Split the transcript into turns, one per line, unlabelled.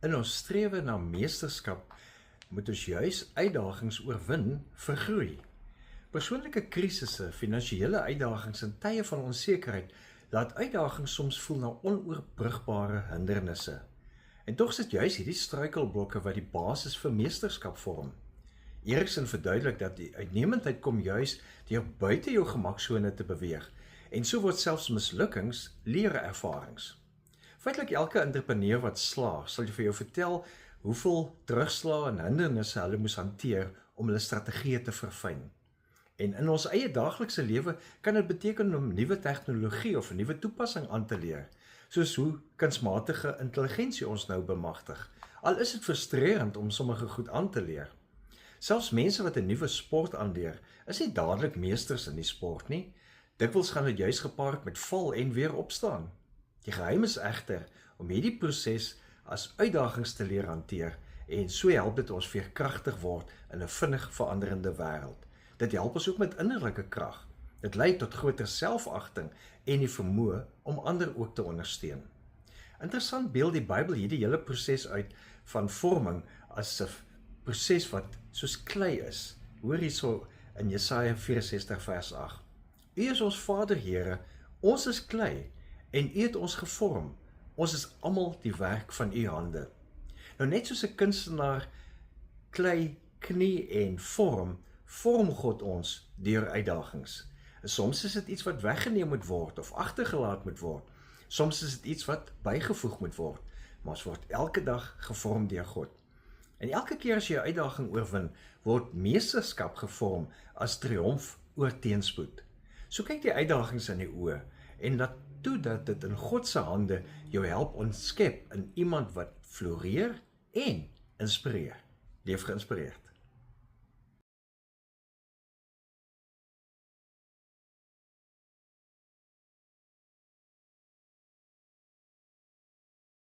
In ons strewe na meesterskap moet ons juis uitdagings oorwin vir groei. Persoonlike krisisse, finansiële uitdagings en tye van onsekerheid laat uitdagings soms voel na onoorbrigbare hindernisse. En tog is dit juis hierdie struikelblokke wat die basis vir meesterskap vorm. Erikson verduidelik dat die uitnemendheid kom juis deur buite jou gemaksone te beweeg, en so word selfs mislukkings leerervarings. Feitelik elke entrepreneur wat slaag, sal vir jou vertel hoeveel terugslae en hindernisse hulle moes hanteer om hulle strategieë te verfyn. En in ons eie daaglikse lewe kan dit beteken om nuwe tegnologie of 'n nuwe toepassing aan te leer, soos hoe kunsmatige intelligensie ons nou bemagtig. Al is dit frustrerend om sommige goed aan te leer. Selfs mense wat 'n nuwe sport aanleer, is nie dadelik meesters in die sport nie. Dikwels gaan dit juis gepaard met val en weer opstaan. Die geheim is egter om hierdie proses as uitdagings te leer hanteer en so help dit ons veerkragtig word in 'n vinnig veranderende wêreld. Dit help ons ook met innerlike krag. Dit lei tot groter selfagting en die vermoë om ander ook te ondersteun. Interessant beeld die Bybel hierdie hele proses uit van vorming as 'n proses wat soos klei is. Hoor hierso in Jesaja 64 vers 8. U is ons Vader, Here, ons is klei en u het ons gevorm. Ons is almal die werk van u hande. Nou net soos 'n kunstenaar klei knie en vorm God ons deur uitdagings. En soms is dit iets wat weggeneem moet word of agtergelaat moet word. Soms is dit iets wat bygevoeg moet word, maar ons word elke dag gevorm deur God. En elke keer as jy 'n uitdaging oorwin, word meesterskap gevorm as triomf oor teenspoed. So kyk die uitdagings in die oë en laat toe dat dit in God se hande jou help ontskep in iemand wat floreer en inspireer. Leef geïnspireerd.